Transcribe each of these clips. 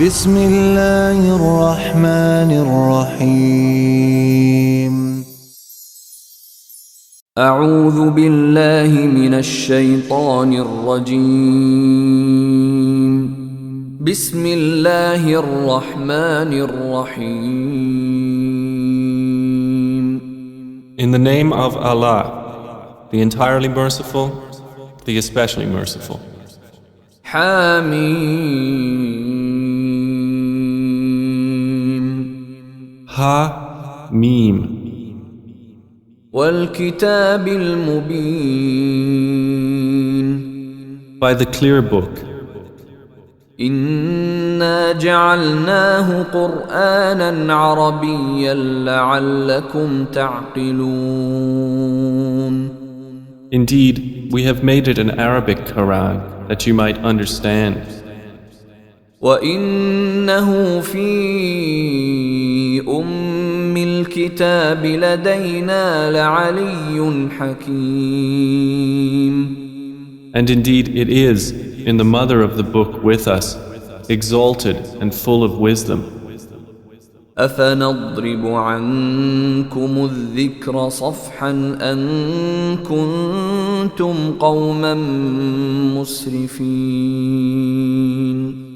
بسم الله الرحمن الرحيم أعوذ بالله من الشيطان الرجيم بسم الله الرحمن الرحيم In the name of Allah, the entirely merciful, the especially merciful. حميم Ha, Mim. والكتاب المبين By the clear book. إنا جعلناه قرآنا عربيا لعلكم تعقلون Indeed, we have made it an Arabic Quran that you might understand. وإنه في أم الكتاب لدينا لعلي حكيم And indeed it is in the mother of the book with us, exalted and full of wisdom. أفنضرب عنكم الذكر صفحا أن كنتم قوما مسرفين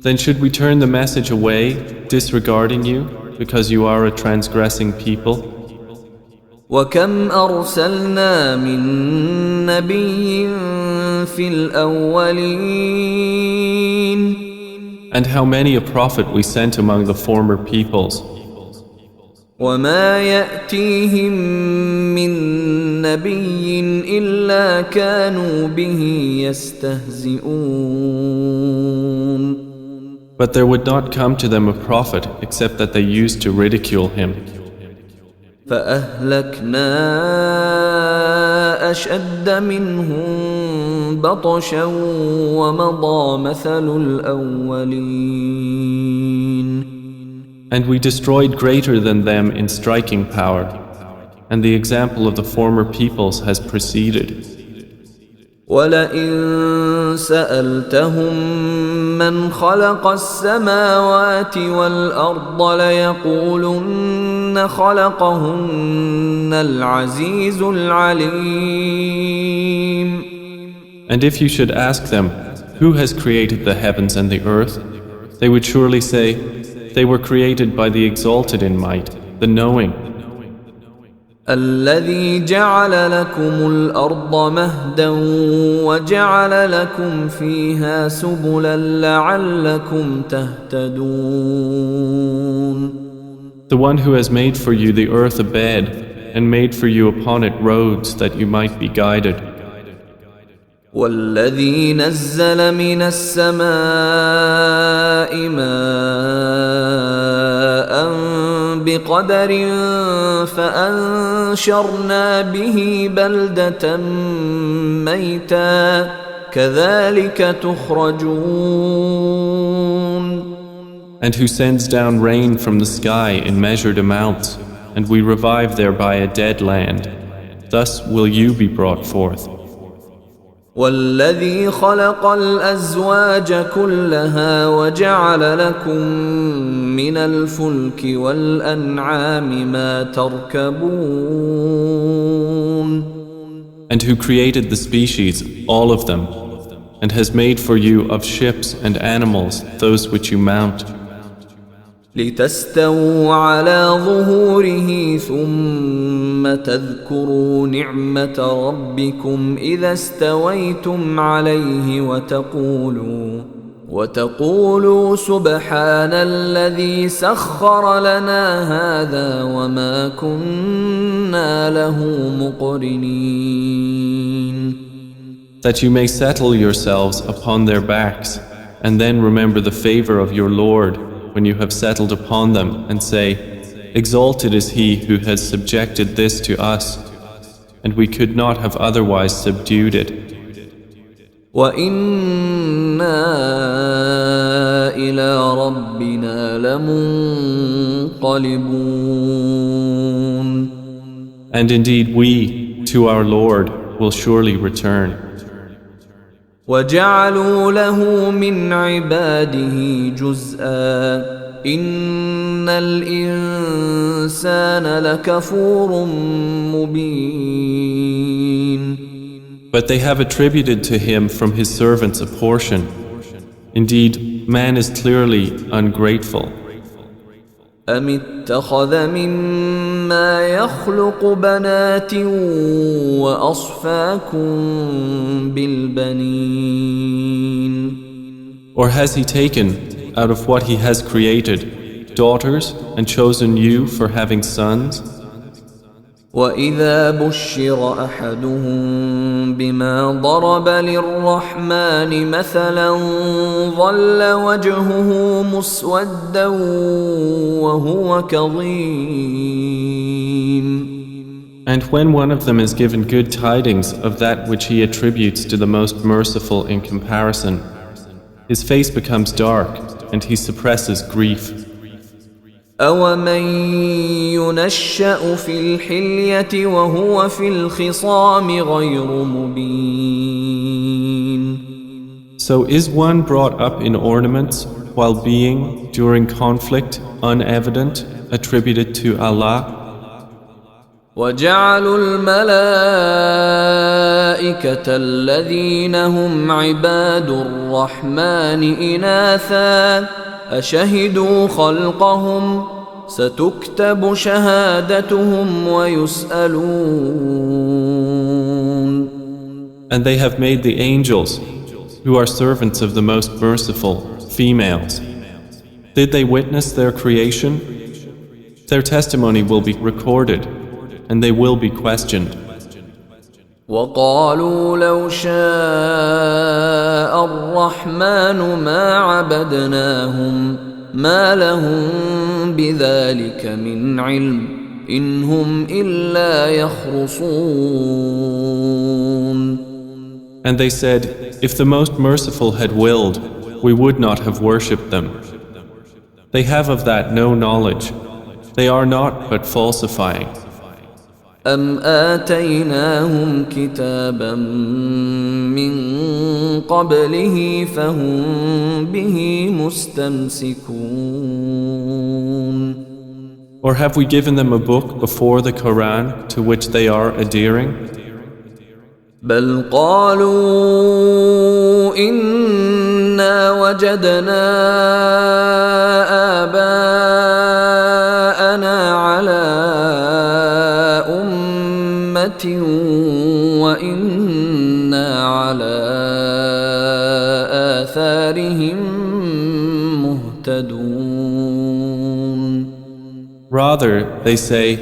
Then should we turn the message away, disregarding you, because you are a transgressing people? وكم أرسلنا من نبي في الأولين And how many a prophet we sent among the former peoples. وما يأتيهم من نبي إلا كانوا به يستهزئون But there would not come to them a prophet except that they used to ridicule him. فأهلكنا أشد منهم بطشا ومضى مثل الأولين And we destroyed greater than them in striking power, and the example of the former peoples has preceded. ولئن سألتهم من خلق السماوات والأرض ليقولن خلقهن العزيز العليم And if you should ask them, who has created the heavens and the earth, they would surely say, they were created by the exalted in might, the knowing. الذي جعل لكم الأرض مهدا وجعل لكم فيها سبلا لعلكم تهتدون The one who has made for you the earth a bed and made for you upon it roads that you might be guided. والذي نزل من السماء ماء بقدر فأنشرنا به بلدة ميتا كذلك تخرجون And who sends down rain from the sky in measured amounts, and we revive thereby a dead land. Thus will you be brought forth. والذي خلق الأزواج كلها وجعل لكم من الفلك والأنعام ما تركبون And who created the species, all of them, and has made for you of ships and animals those which you mount, لتستووا على ظهوره ثم تذكروا نعمة ربكم إذا استويتم عليه وتقولوا سبحان الذي سخر لنا هذا وما كنا له مقرنين that you may settle yourselves upon their backs, and then remember the favor of your Lord when you have settled upon them, and say, exalted is he who has subjected this to us, and we could not have otherwise subdued it. وَإِنَّا إِلَى رَبِّنَا لَمُنقَلِبُونَ And indeed we, to our Lord, will surely return. وجعلوا له من عباده جزءا إن الإنسان لكفور مبين. But they have attributed to him from his servants a portion. Indeed, man is clearly ungrateful. أم اتخذ مما يخلق بنات وأصفاكم بالبنين. Or has he taken, out of what he has created, daughters and chosen you for having sons? وإذا بشر أحدهم بما ضرب للرحمن مثلا ظل وجهه مسودا وهو كظيم. And when one of them is given good tidings of that which he attributes to the most merciful in comparison, his face becomes dark and he suppresses grief. أَوَمَن يُنَشَّأُ فِي الْحِلْيَةِ وَهُوَ فِي الْخِصَامِ غَيْرُ مُبِينٍ. So is one brought up in ornaments while being, during conflict, unevident, attributed to Allah? وَجَعَلُوا الْمَلَائِكَةَ الَّذِينَ هُمْ عِبَادُ الرَّحْمَنِ إِنَاثًا أشهدوا خلقهم ستكتب شهادتهم ويسألون. And they have made the angels, who are servants of the most merciful, females. Did they witness their creation? Their testimony will be recorded, and they will be questioned. وقالوا لو شاء الرحمن ما عبدناهم ما لهم بذلك من علم إن هم إلا يخرصون. And they said, if the most merciful had willed, we would not have worshipped them. They have of that no knowledge. They are not but falsifying. أم آتيناهم كتابا من قبله فهم به مستمسكون. Or have we given them a book before the Quran to which they are adhering? بل قالوا إنا وجدنا آباءنا على وإنا على آثارهم مهتدون. Rather, they say,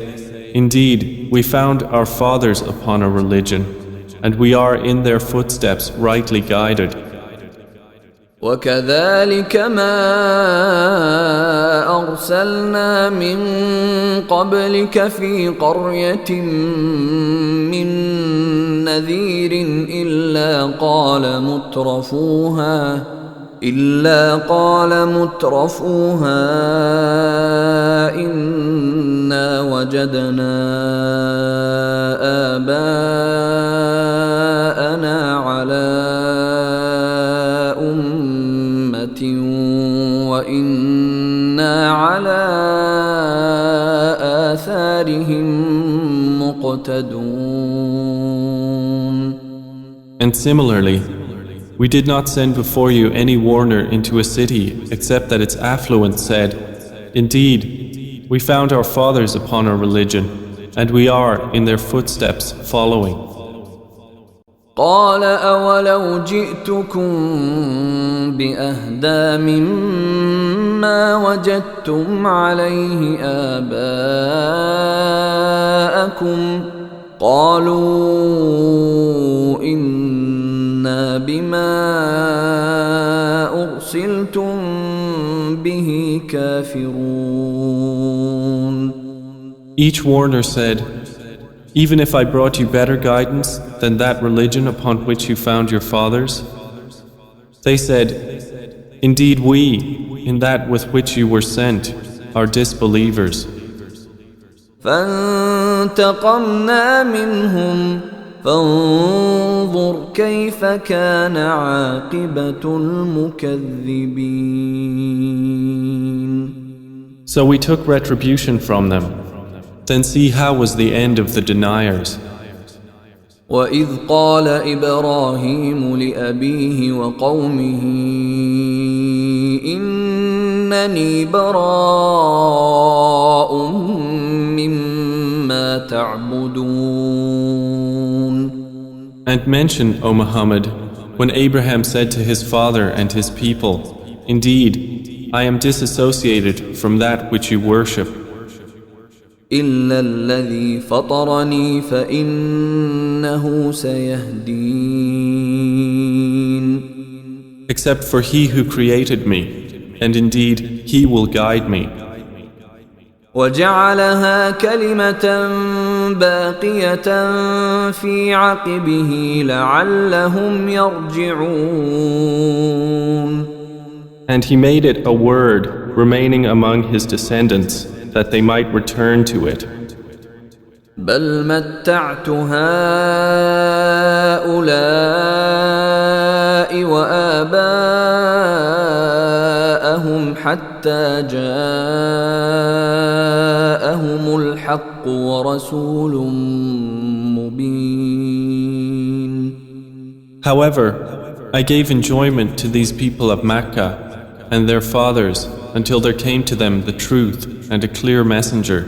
indeed, we found our fathers upon a religion, and we are in their footsteps rightly guided. وكذلك ما أرسلنا من قبلك في قرية من نذير إلا قال مترفوها إنا وجدنا آباءنا على وإنا على آثارهم مقتدون. And similarly, we did not send before you any warner into a city except that its affluent said, indeed, we found our fathers upon a religion, and we are in their footsteps following. قال أولو جئتكم بأهدى مما وجدتم عليه آباءكم قالوا إنا بما أرسلتم به كافرون. Each warner said, even if I brought you better guidance than that religion upon which you found your fathers? They said, indeed we, in that with which you were sent, are disbelievers. فانتقمنا منهم فانظر كيف كان عاقبة المكذبين. So we took retribution from them. Then see how was the end of the deniers. وَإِذْ قَالَ إِبْرَاهِيمُ لِأَبِيهِ وَقَوْمِهِ إِنَّنِي بَرَاءٌ مِّمَّا تَعْبُدُونَ. And mention, O Muhammad, when Abraham said to his father and his people, "Indeed, I am disassociated from that which you worship. إِلَّا الَّذِي فَطَرَنِي فَإِنَّهُ سَيَهْدِينِ. Except for He who created me, and indeed He will guide me." وَجَعَلَهَا كَلِمَةً بَاقِيَةً فِي عَقِبِهِ لَعَلَّهُمْ يَرْجِعُونَ. And He made it a word remaining among His descendants, that they might return to it. بَلْ مَتَّعْتُ هَؤُلَاءِ وَآبَاءَهُمْ حَتَّى جَاءَهُمُ الْحَقُّ وَرَسُولٌ مُبِينٌ. However, I gave enjoyment to these people of Mecca and their fathers until there came to them the truth and a clear messenger.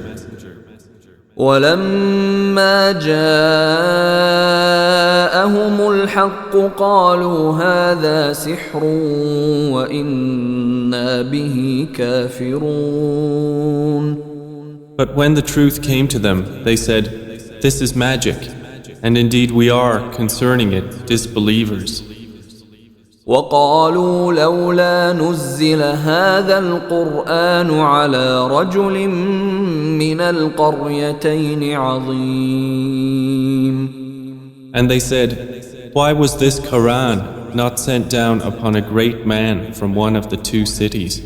وَلَمَّا جَاءَهُمُ الْحَقُّ قَالُوا هَذَا سِحْرٌ وَإِنَّا بِهِ كَافِرُونَ. But when the truth came to them, they said, "This is magic, and indeed we are, concerning it, disbelievers." وَقَالُوا لَوْلَا نُزِّلَ هَذَا الْقُرْآنُ عَلَى رَجُلٍ مِّنَ الْقَرْيَتَيْنِ عَظِيمٍ. And they said, "Why was this Quran not sent down upon a great man from one of the two cities?"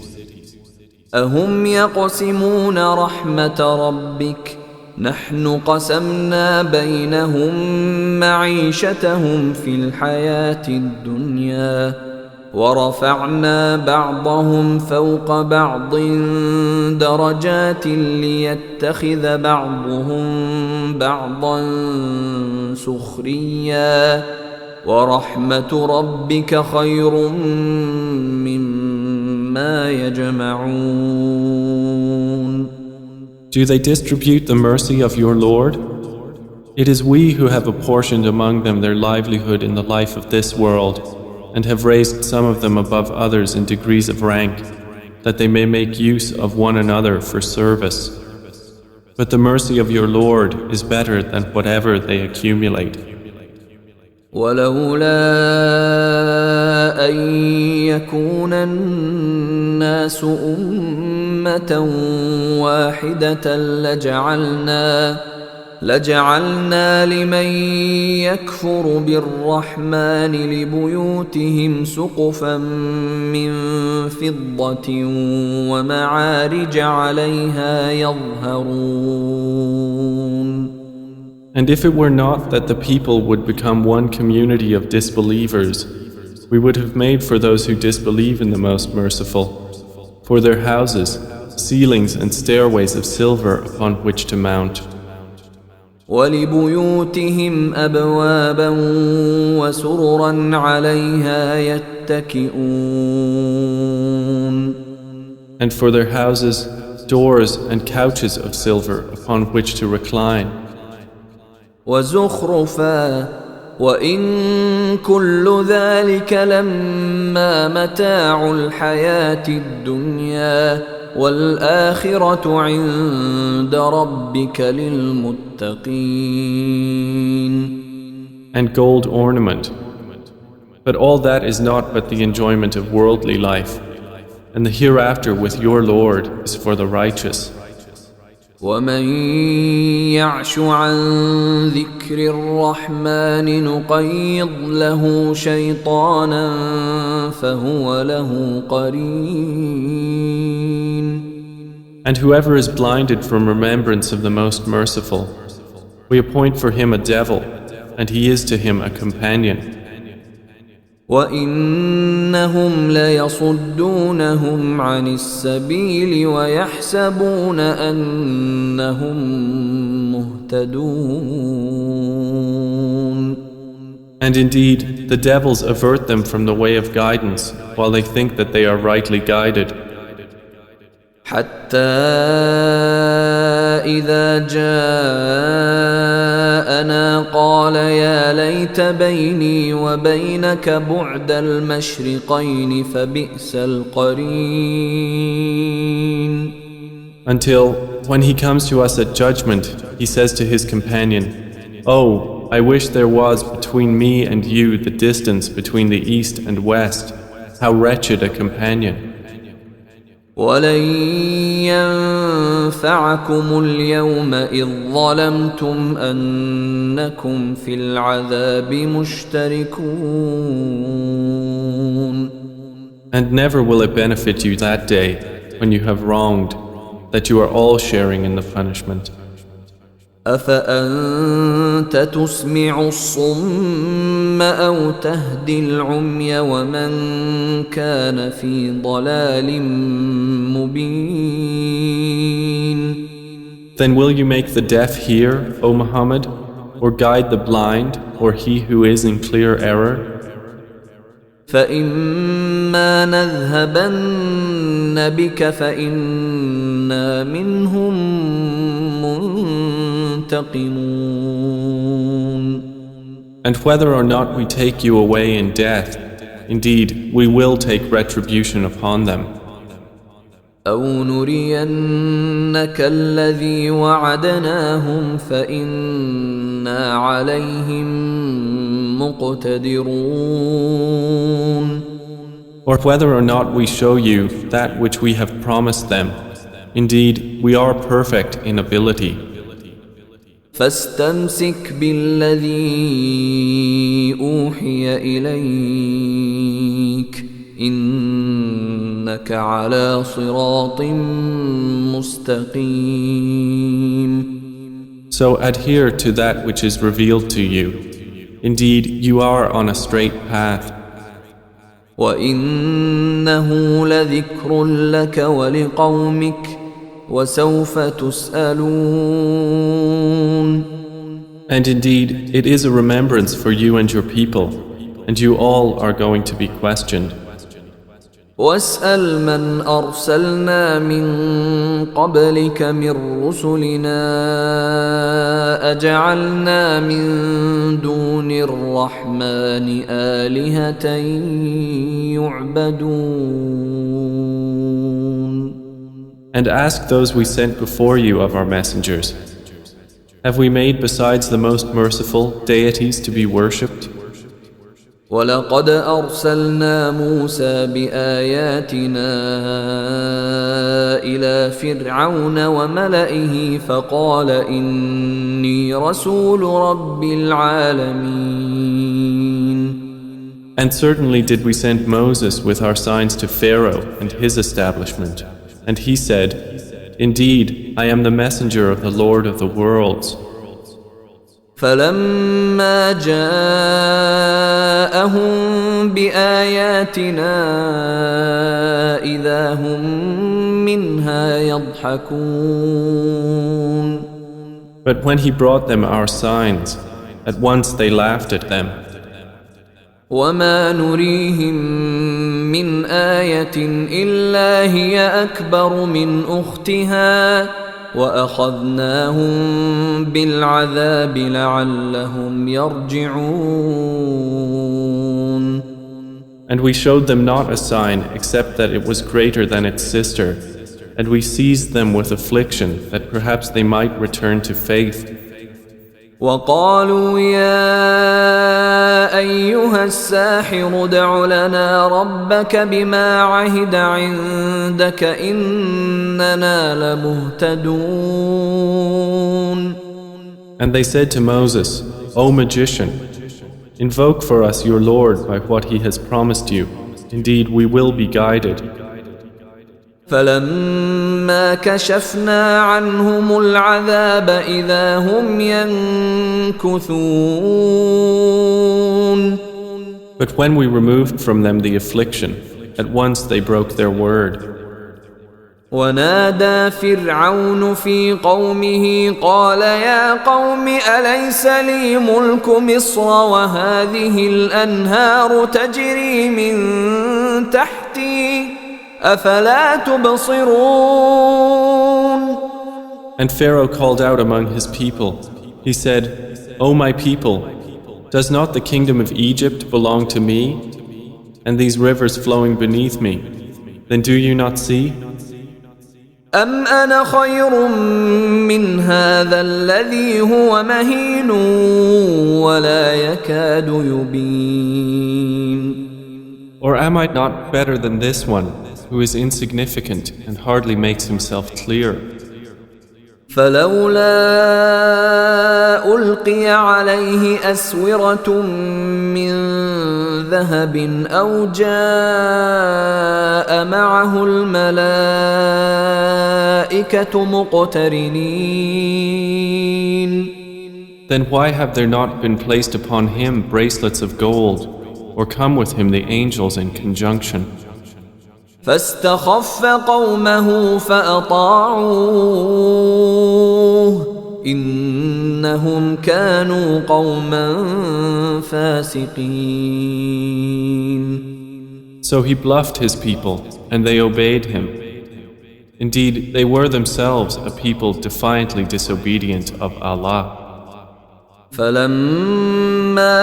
أَهُمْ يَقْسِمُونَ رَحْمَةَ رَبِّكَ نحن قسمنا بينهم معيشتهم في الحياة الدنيا ورفعنا بعضهم فوق بعض درجات ليتخذ بعضهم بعضا سخريا ورحمة ربك خير مما يجمعون. Do they distribute the mercy of your Lord? It is we who have apportioned among them their livelihood in the life of this world, and have raised some of them above others in degrees of rank, that they may make use of one another for service. But the mercy of your Lord is better than whatever they accumulate. ولولا أن يكون الناس أمة واحدة لجعلنا لمن يكفر بالرحمن لبيوتهم سقفا من فضة ومعارج عليها يظهرون. And if it were not that the people would become one community of disbelievers, we would have made for those who disbelieve in the Most Merciful, for their houses, ceilings and stairways of silver upon which to mount. وَلِبُيُوتِهِمْ أَبْوَابًا وَسُرُرًا عَلَيْهَا يَتَّكِئُونَ. And for their houses, doors and couches of silver upon which to recline. وَزُخْرُفًا وَإِن كُلُّ ذَلِكَ لَمَّا مَتَاعُ الْحَيَاةِ الدُّنْيَا وَالْآخِرَةُ عِندَ رَبِّكَ لِلْمُتَّقِينَ. And gold ornament. But all that is not but the enjoyment of worldly life, and the hereafter with your Lord is for the righteous. وَمَن يَعْشُ عَن ذِكْرِ الرَّحْمَنِ نُقَيِّضْ لَهُ شَيْطَانًا فَهُوَ لَهُ قَرِينٌ. And whoever is blinded from remembrance of the Most Merciful, we appoint for him a devil, and he is to him a companion. وَإِنَّهُمْ لَيَصُدُّونَهُمْ عَنِ السَّبِيلِ وَيَحْسَبُونَ أَنَّهُمْ مُهْتَدُونَ. And indeed, the devils avert them from the way of guidance, while they think that they are rightly guided. حتى إذا جاءنا قال يا ليت بيني وبينك بعد المشرقين فبئس القرين. Until, when he comes to us at judgment, he says to his companion, "Oh, I wish there was between me and you the distance between the east and west. How wretched a companion." ولن ينفعكم اليوم إذ ظلمتم أنكم في العذاب مشتركون. And never will it benefit you that day, when you have wronged, that you are all sharing in the punishment. أفأنت تسمع الصم أو تهدي العمي ومن كان في ضلال مبين. Then will you make the deaf hear, O Muhammad, or guide the blind, or he who is in clear error? فإما نذهبن بك فإنا منهم منتقمون. And whether or not we take you away in death, indeed, we will take retribution upon them. أو نرينك الذي وعدناهم فإنا عليهم مقتدرون. Or whether or not we show you that which we have promised them, indeed, we are perfect in ability. فاستمسك بالذي أوحي إليك إنك على صراط مستقيم. So adhere to that which is revealed to you. Indeed, you are on a straight path. وإنه لذكر لك ولقومك وسوف تسألون. And indeed, it is a remembrance for you and your people, and you all are going to be questioned. واسأل من أرسلنا من قبلك من رسلنا أجعلنا من دون الرحمن آلهة يعبدون. And ask those we sent before you of our messengers, have we made besides the most merciful deities to be worshipped? ولقد أرسلنا موسى بآياتنا إلى فرعون وملئه فقال إني رسول رب العالمين. And certainly did we send Moses with our signs to Pharaoh and his establishment, and he said, "Indeed, I am the messenger of the Lord of the worlds." فلما جاءهم بآياتنا إذا هم منها يضحكون. But when he brought them our signs, at once they laughed at them. وما نريهم من آية إلا هي أكبر من أختها وأخذناهم بالعذاب لعلهم يرجعون. And we showed them not a sign except that it was greater than its sister, and we seized them with affliction that perhaps they might return to faith. وقالوا يا أيها الساحر ادع لنا ربك بما عهد عندك إننا لمهتدون. And they said to Moses, "O magician, invoke for us your Lord by what he has promised you. Indeed, we will be guided." فلما كشفنا عنهم العذاب إذا هم ينكثون. But when we removed from them the affliction, at once they broke their word. ونادى فرعون في قومه قال يا قوم أليس لي ملك مصر وهذه الأنهار تجري من تحتي أفلا تبصرون. And Pharaoh called out among his people. He said, O my people, does not the kingdom of Egypt belong to me, and these rivers flowing beneath me? Then do you not see? أم أنا خير من هذا الذي هو مهين ولا يكاد يبين. Or am I not better than this one, who is insignificant and hardly makes himself clear? فلولا ألقي عليه أسورة من ذهب أو جاء معه الملائكة مقترنين. Then why have there not been placed upon him bracelets of gold, or come with him the angels in conjunction? فاستخف قومه فأطاعوه إنهم كانوا قوما فاسقين. So he bluffed his people, and they obeyed him. Indeed, they were themselves a people defiantly disobedient of Allah. فلما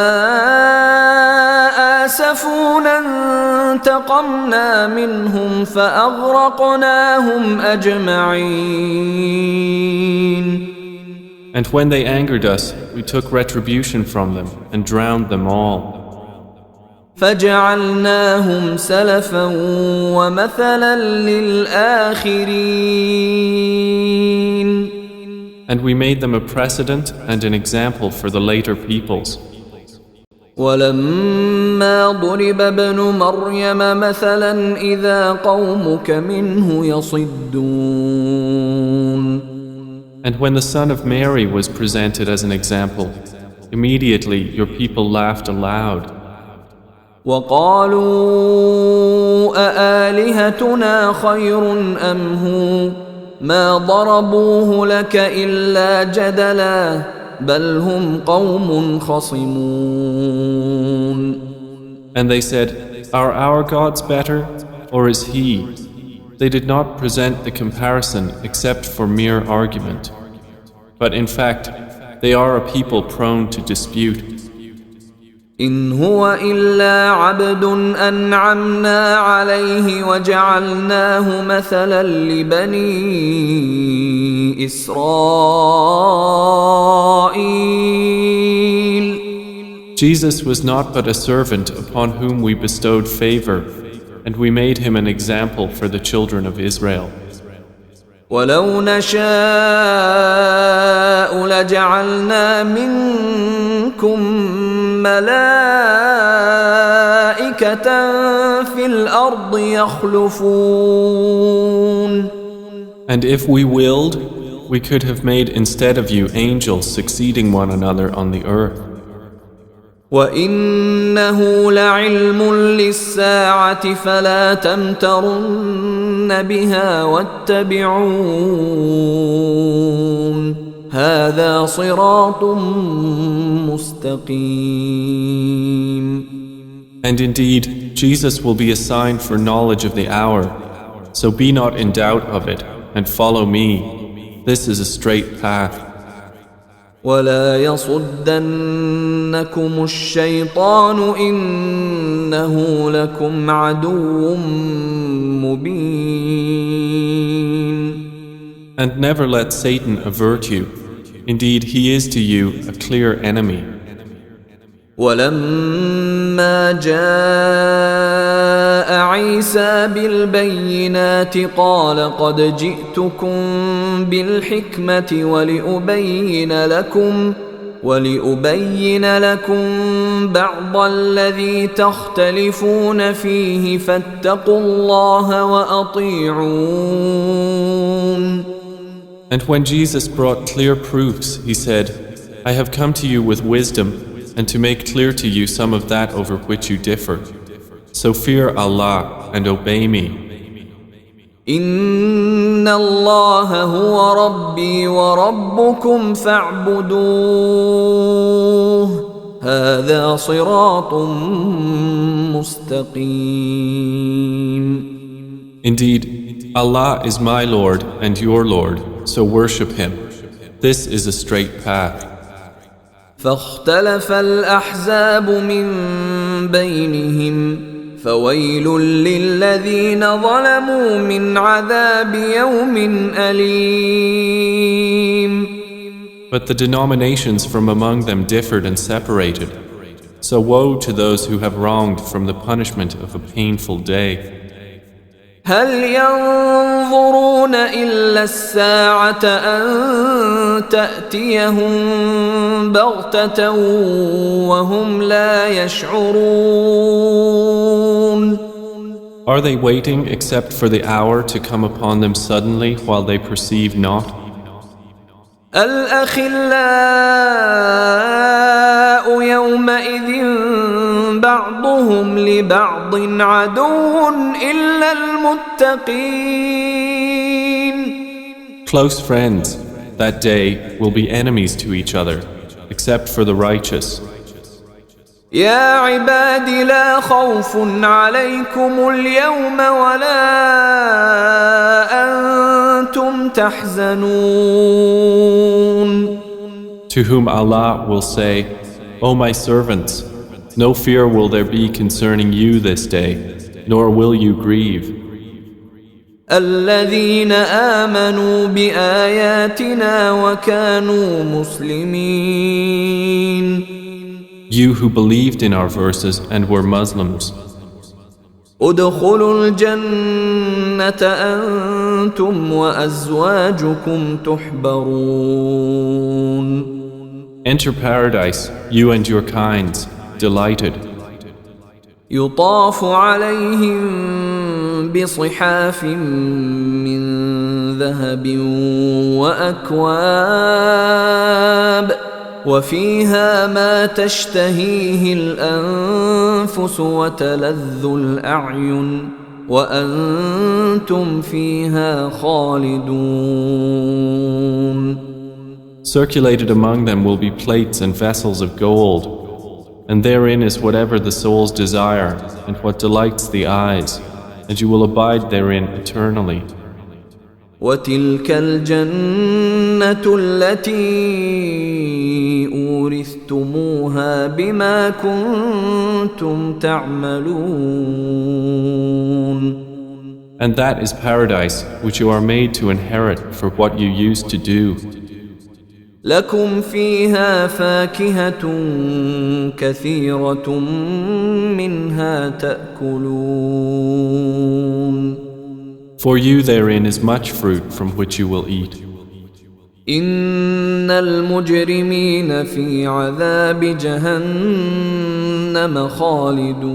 آسفونا انتقمنا منهم فأغرقناهم أجمعين. And when they angered us, we took retribution from them and drowned them all. فجعلناهم سلفا ومثلا للآخرين. And we made them a precedent and an example for the later peoples. ولما ضرب ابن مريم مثلا إذا قومك منه يصدون. And when the son of Mary was presented as an example, immediately your people laughed aloud. وقالوا أآلهتنا خير أم هو ما ضربوه لك إلا جدلا بل هم قوم خصمون. And they said, are our gods better, or is he? They did not present the comparison except for mere argument. But in fact, they are a people prone to dispute. إن هو إلا عبد أنعمنا عليه وجعلناه مثلا لبني إسرائيل. Jesus was not but a servant upon whom we bestowed favor, and we made him an example for the children of Israel. ولو نشاء لجعلنا منكم ملائكة في الأرض يخلفون. And if we willed, we could have made instead of you angels succeeding one another on the earth. وإنه لعلم للساعة فلا تمترن بها واتبعون هذا صراط مستقيم. And indeed, Jesus will be a sign for knowledge of the hour, so be not in doubt of it, and follow me. This is a straight path. ولا يصدنكم الشيطان إنه لكم عدو مبين. And never let Satan avert you. Indeed, he is to you a clear enemy. ولما جاء عيسى بالبينات قال قد جئتكم بالحكمة وَلِأُبَيِّنَ لَكُمْ بَعْضَ الَّذِي تَخْتَلِفُونَ فِيهِ فَاتَّقُوا اللَّهَ وَأَطِيعُونِ. And when Jesus brought clear proofs, he said, I have come to you with wisdom and to make clear to you some of that over which you differ. So fear Allah and obey me. إِنَّ اللَّهَ هُوَ رَبِّي وَرَبُّكُمْ فَاعْبُدُوهُ هَذَا صِرَاطٌ مُسْتَقِيمٌ. Indeed, Allah is my Lord and your Lord, so worship Him. This is a straight path. فاختلف الأحزاب من بينهم فويل للذين ظلموا من عذاب يوم أليم. But the denominations from among them differed and separated. So woe to those who have wronged from the punishment of a painful day. هل ينظرون إلا الساعة أن تأتيهم بغتة وهم لا يشعرون. Are they waiting except for the hour to come upon them suddenly while they perceive not? الأخلاء يومئذ بعضهم لبعض عدو إلا المتقين. Close friends that day will be enemies to each other except for the righteous. يا عباد لا خوف عليكم اليوم ولا أنتم تحزنون. To whom Allah will say, O my servants, no fear will there be concerning you this day, nor will you grieve. الذين آمنوا بآياتنا وكانوا مسلمين. You who believed in our verses and were Muslims. ادخلوا الجنة أنتم وأزواجكم تحبرون. Enter paradise, you and your kinds, delighted. يطاف عليهم بصحاف من ذهب وأكواب وفيها ما تشتهيه الأنفس وتلذ الأعين وأنتم فيها خالدون. Circulated among them will be plates and vessels of gold, and therein is whatever the souls desire and what delights the eyes, and you will abide therein eternally. وتلك الجنة التي أورثتموها بما كنتم تعملون. And that is paradise which you are made to inherit for what you used to do. لكم فيها فاكهة كثيرة منها تأكلون. For you therein is much fruit from which you will eat. إن المجرمين في عذاب جهنم خالدون.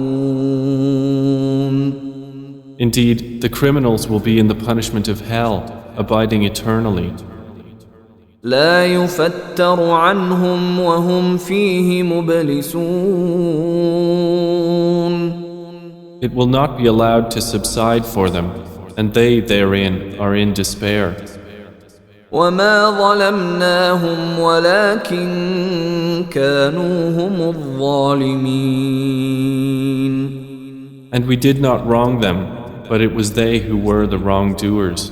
Indeed, the criminals will be in the punishment of hell, abiding eternally. لا يفتر عنهم وهم فيه مبلسون. It will not be allowed to subside for them, and they therein are in despair. وما ظلمناهم ولكن كانوا هم الظالمين. And we did not wrong them, but it was they who were the wrongdoers.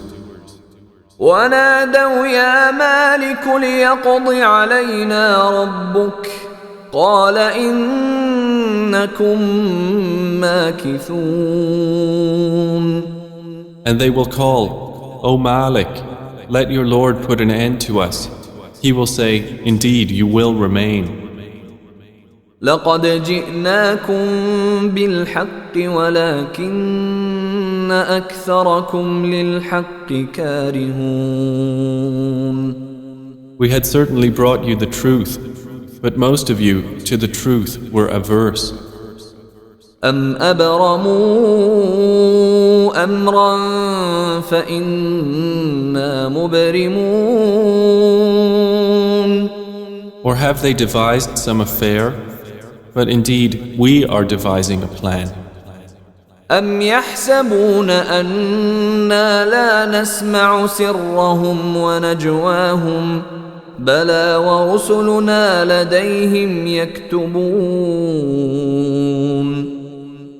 ونادوا يا مالك ليقض علينا ربك قال إنكم ماكثون. And they will call, O Malik, let your Lord put an end to us. He will say, indeed, you will remain. لقد جئناكم بالحق ولكن أكثركم للحق كارهون. We had certainly brought you the truth, But most of you to the truth were averse. أم أبرموا أمرا فإنا مبرمون. Or have they devised some affair? But indeed, we are devising a plan. أم يحسبون أنا لا نسمع سرهم ونجواهم بلى ورسلنا لديهم يكتبون.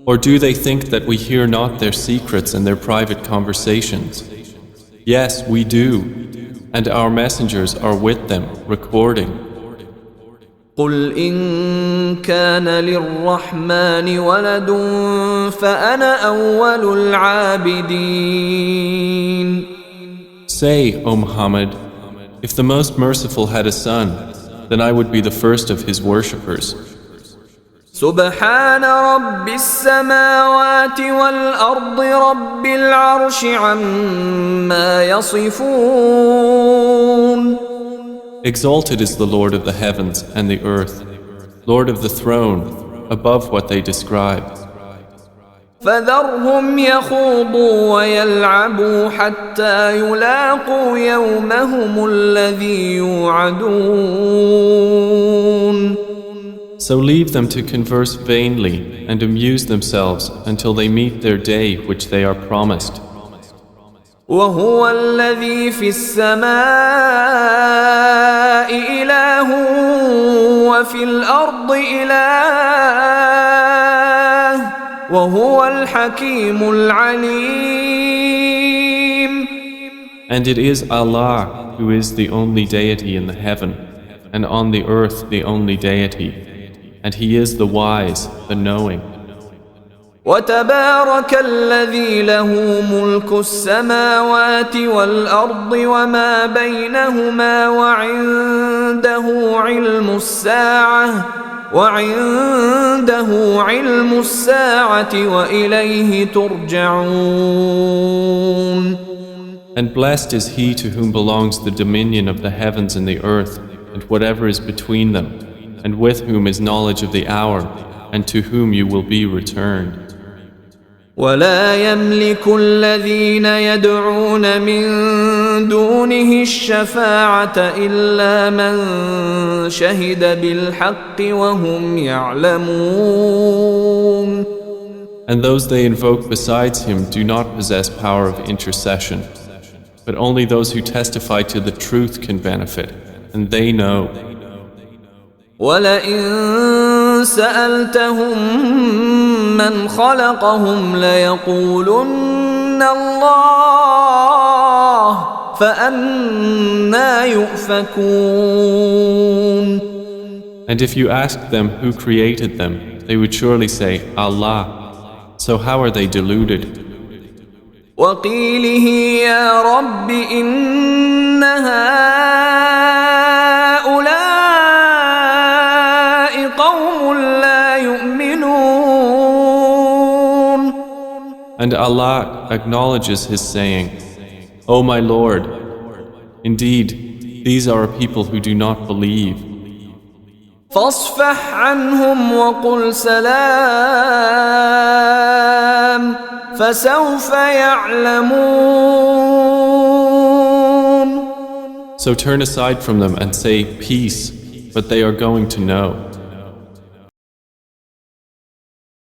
Or do they think that we hear not their secrets and their private conversations? Yes, we do, and our messengers are with them, recording. قل إن كان للرحمن ولد فأنا أول العابدين. Say, O Muhammad, if the Most Merciful had a son, then I would be the first of his worshippers. سبحان رب السماوات والأرض رب العرش عما يصفون. Exalted is the Lord of the heavens and the earth, Lord of the throne, above what they describe. فذرهم يخوضوا ويلعبوا حتى يلاقوا يومهم الذي يوعدون. So leave them to converse vainly and amuse themselves until they meet their day which they are promised. وهو الذي في السماء إله وفي الأرض إله وهو الحكيم العليم. And it is Allah who is the only deity in the heaven, and on the earth the only deity, and He is the wise, the knowing. وتبارك الذي له ملك السماوات والأرض وما بينهما وعنده علم الساعة وإليه ترجعون. And blessed is He to whom belongs the dominion of the heavens and the earth and whatever is between them, and with whom is knowledge of the hour, and to whom you will be returned. ولا يملك الذين يدعون من دونه الشفاعة إلا من شهد بالحق وهم يعلمون. And those they invoke besides Him do not possess power of intercession, but only those who testify to the truth can benefit, and they know. وَلَئِن سَأَلْتَهُم مَّنْ خَلَقَهُمْ لَيَقُولُنَّ اللَّهُ فَأَنَّىٰ يُؤْفَكُونَ. And if you asked them who created them, they would surely say, Allah. So how are they deluded? وَقِيلِهِ يَا رَبِّ إِنَّ هَٰؤُلَاءِ قَوْمٌ لَّا يُؤْمِنُونَ. And Allah acknowledges His saying, O my Lord, indeed, these are a people who do not believe. فاصفح عنهم وقل سلام فسوف يعلمون. So turn aside from them and say peace, but they are going to know.